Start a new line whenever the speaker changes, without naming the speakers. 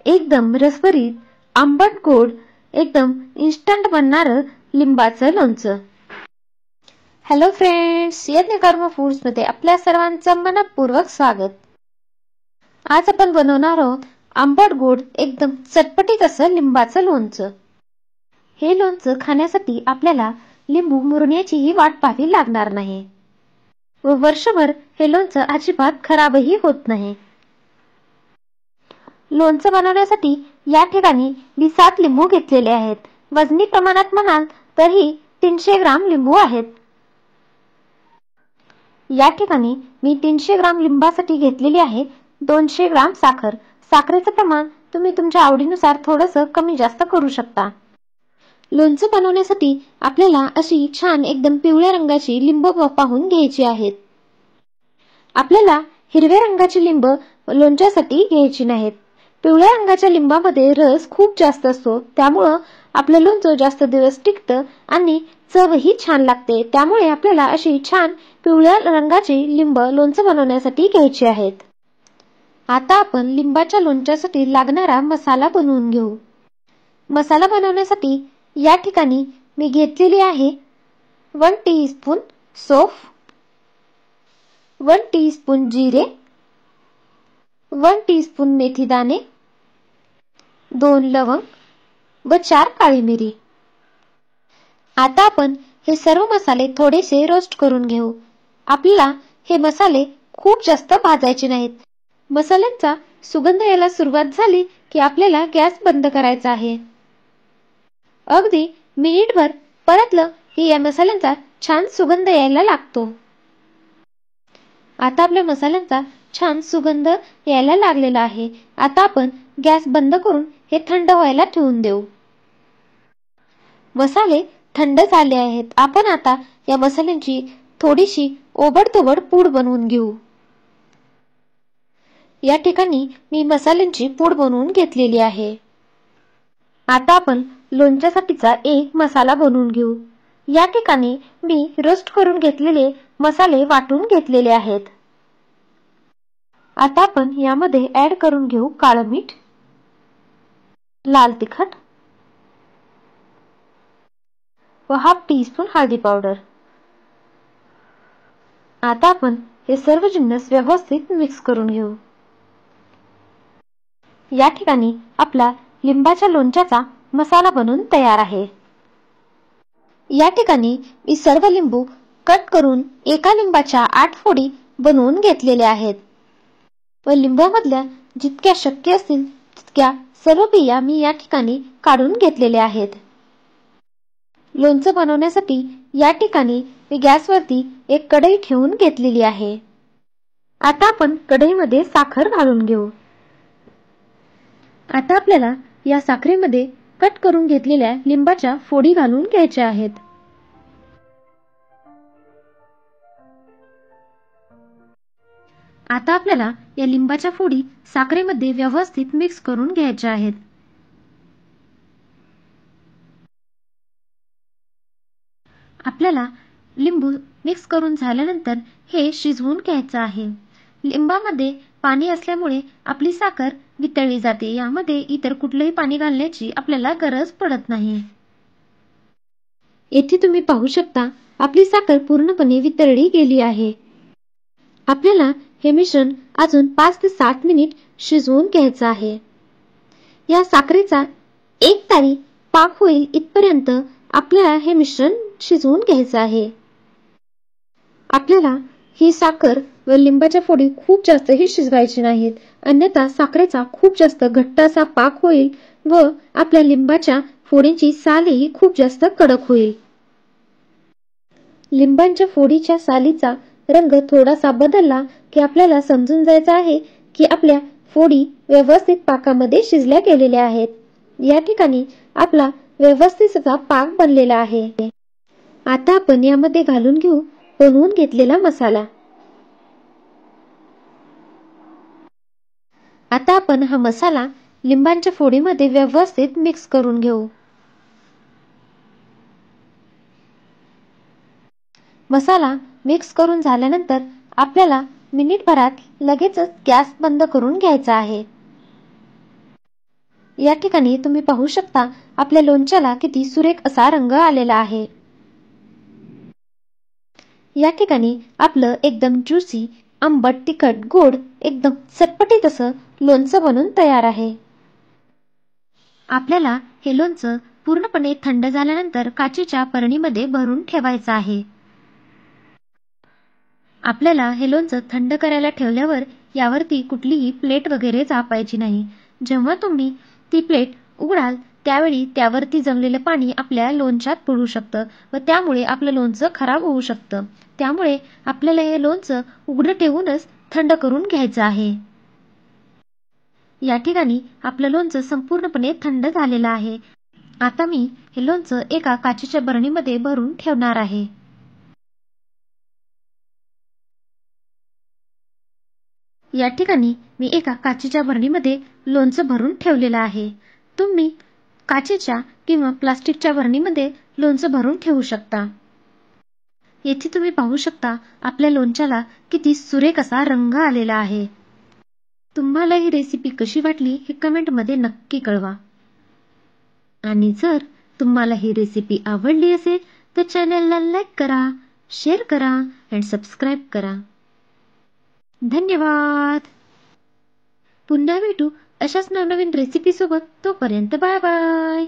एकदम रसभरीत, आंबट गोड, एकदम इन्स्टंट बनणारं लिंबाचं लोणचं. हॅलो फ्रेंड्स, यज्ञकर्म फूड्समध्ये आपल्या सर्वांचं मनपूर्वक स्वागत. आज आपण बनवणार आहोत आंबट गोड, एकदम चटपटीत असं लिंबाचं लोणचं. हे लोणचं खाण्यासाठी आपल्याला लिंबू मुरण्याचीही वाट पाहावी लागणार नाही व वर्षभर हे लोणचं अजिबात खराबही होत नाही. लोणचं बनवण्यासाठी या ठिकाणी मी 7 लिंबू घेतलेले आहेत. वजनी प्रमाणात म्हणाल तर ही 300 ग्राम लिंबू आहेत. या ठिकाणी मी 300 ग्राम लिंबासाठी घेतलेली आहे 200 ग्राम साखर. साखरेचं प्रमाण तुम्ही तुमच्या आवडीनुसार थोडंसं कमी जास्त करू शकता. लोणचं बनवण्यासाठी आपल्याला अशी छान एकदम पिवळ्या रंगाची लिंब पाहून घ्यायची आहेत. आपल्याला हिरव्या रंगाची लिंब लोणच्यासाठी घ्यायची नाहीत. पिवळ्या रंगाच्या लिंबामध्ये रस खूप जास्त असतो, त्यामुळं आपलं लोणचं जास्त दिवस टिकतं आणि चवही छान लागते. त्यामुळे आपल्याला अशी छान पिवळ्या रंगाची लिंब लोणचं बनवण्यासाठी घ्यायची आहेत. आता आपण लिंबाच्या लोणच्यासाठी लागणारा मसाला बनवून घेऊ. मसाला बनवण्यासाठी या ठिकाणी मी घेतलेली आहे 1 टीस्पून सौंफ, 1 टीस्पून जिरे, 1 टीस्पून मेथी दाणे, 2 लवंग व 4 काळी मिरी. आता आपण हे सर्व मसाले थोडेसे रोस्ट करून घेऊ. आपल्याला हे मसाले खूप जास्त भाजायचे नाहीत. मसाल्यांचा सुगंध यायला सुरुवात झाली की आपल्याला गॅस बंद करायचा आहे. अगदी मिनिटभर परतलं की या मसाल्यांचा छान सुगंध यायला लागतो. आता आपल्या मसाल्यांचा छान सुगंध यायला लागलेला आहे. आता आपण गॅस बंद करून हे थंड व्हायला ठेवून देऊ. मसाले थंड झाले आहेत. आपण आता या मसाल्यांची थोडीशी ओबडधोबड पूड बनवून घेऊ. या ठिकाणी मी मसाल्यांची पूड बनवून घेतलेली आहे. आता आपण लोणच्यासाठीचा एक मसाला बनवून घेऊ. या ठिकाणी मी रोस्ट करून घेतलेले मसाले वाटून घेतलेले आहेत. आता आपण यामध्ये ऍड करून घेऊ काळं मीठ, लाल तिखट व 1/2 टीस्पून हळदी पावडर. आता आपण हे सर्व जिन्नस व्यवस्थित मिक्स करून घेऊ. या ठिकाणी आपला लिंबाच्या लोणच्याचा मसाला बनून तयार आहे. या ठिकाणी मी सर्व लिंबू कट करून एका लिंबाच्या 8 फोडी बनवून घेतलेल्या आहेत व लिंबामधल्या जितक्या शक्य असतील तितक्या सर्व बिया मी या ठिकाणी काढून घेतलेल्या आहेत. लोणचं बनवण्यासाठी या ठिकाणी मी गॅसवरती एक कढई ठेवून घेतलेली आहे. आता आपण कढईमध्ये साखर घालून घेऊ. आता आपल्याला या साखरेमध्ये कट करून घेतलेल्या लिंबाच्या फोडी घालून घ्यायच्या आहेत. आता आपल्याला या लिंबाच्या फोडी साखरेमध्ये व्यवस्थित मिक्स करून घ्यायच्या आहेत. आपल्याला लिंबू मिक्स करून झाल्यानंतर हे शिजवून घ्यायचं आहे. लिंबामध्ये पाणी असल्यामुळे आपली साखर वितळली जाते. यामध्ये इतर कुठलेही पाणी घालण्याची आपल्याला गरज पडत नाही. येथे तुम्ही पाहू शकता आपली साखर पूर्णपणे वितळली गेली आहे. आपल्याला हे मिश्रण अजून 5 ते 7 मिनिट शिजवून घ्यायचं आहे. या साखरेचा एक तारी पाक होईल इथपर्यंत आपल्याला हे मिश्रण शिजवून घ्यायचं आहे. आपल्याला ही साखर व लिंबाच्या फोडी खूप जास्तही शिजवायची नाहीत, अन्यथा साखरेचा खूप जास्त घट्ट असा पाक होईल व आपल्या लिंबाच्या फोडींची सालही खूप जास्त कडक होईल. लिंबांच्या फोडीच्या सालीचा रंग थोडासा बदलला की आपल्याला समजून जायचं आहे की आपल्या फोडी व्यवस्थित पाकामध्ये शिजल्या गेलेल्या आहेत. या ठिकाणी आपला व्यवस्थित असा पाक बनलेला आहे. आता आपण यामध्ये घालून घेऊ बनवून घेतलेला मसाला. आता आपण हा मसाला लिंबांच्या फोडीमध्ये व्यवस्थित मिक्स करून घेऊ. मसाला मिक्स करून झाल्यानंतर आपल्याला मिनिटभरात लगेचच गॅस बंद करून घ्यायचा आहे. या ठिकाणी तुम्ही पाहू शकता आपल्या लोणच्याला किती सुरेख असा रंग आलेला आहे। या ठिकाणी आपलं एकदम ज्युसी, आंबट, तिखट, गोड एकदम चटपटीत असं लोणचं बनून तयार आहे। आपल्याला हे लोणचं पूर्णपणे थंड झाल्यानंतर काचेच्या बरणीमध्ये भरून ठेवायचं आहे। आपल्याला हे लोणचं थंड करायला ठेवल्यावर यावरती कुठलीही प्लेट वगैरे झापायची नाही। जेव्हा तुम्ही ती प्लेट उघडाल त्यावेळी त्यावरती जमलेलं पाणी आपल्या लोणच्यात पडू शकतं व त्यामुळे आपलं लोणचं खराब होऊ शकतं। त्यामुळे आपल्याला हे लोणचं उघडं ठेवूनच थंड करून घ्यायचं आहे। या ठिकाणी आपलं लोणचं संपूर्णपणे थंड झालेलं आहे। आता मी हे लोणचं एका काचेच्या बरणीमध्ये भरून ठेवणार आहे। या ठिकाणी मी एका काचेच्या बरणीमध्ये लोणचं भरून ठेवलेलं आहे। तुम्ही काचेच्या किंवा प्लास्टिकच्या बरणीमध्ये लोणचं भरून ठेवू शकता। येथे तुम्ही पाहू शकता आपल्या लोणच्याला किती सुरेख असा रंग आलेला आहे। तुम्हाला ही रेसिपी कशी वाटली हे कमेंटमध्ये नक्की कळवा। आणि जर तुम्हाला ही रेसिपी आवडली असेल तर चॅनलला लाईक करा, शेअर करा आणि सबस्क्राईब करा। धन्यवाद। पुन्हा भेटू अशाच नवनवीन रेसिपी सोबत। तोपर्यंत बाय बाय।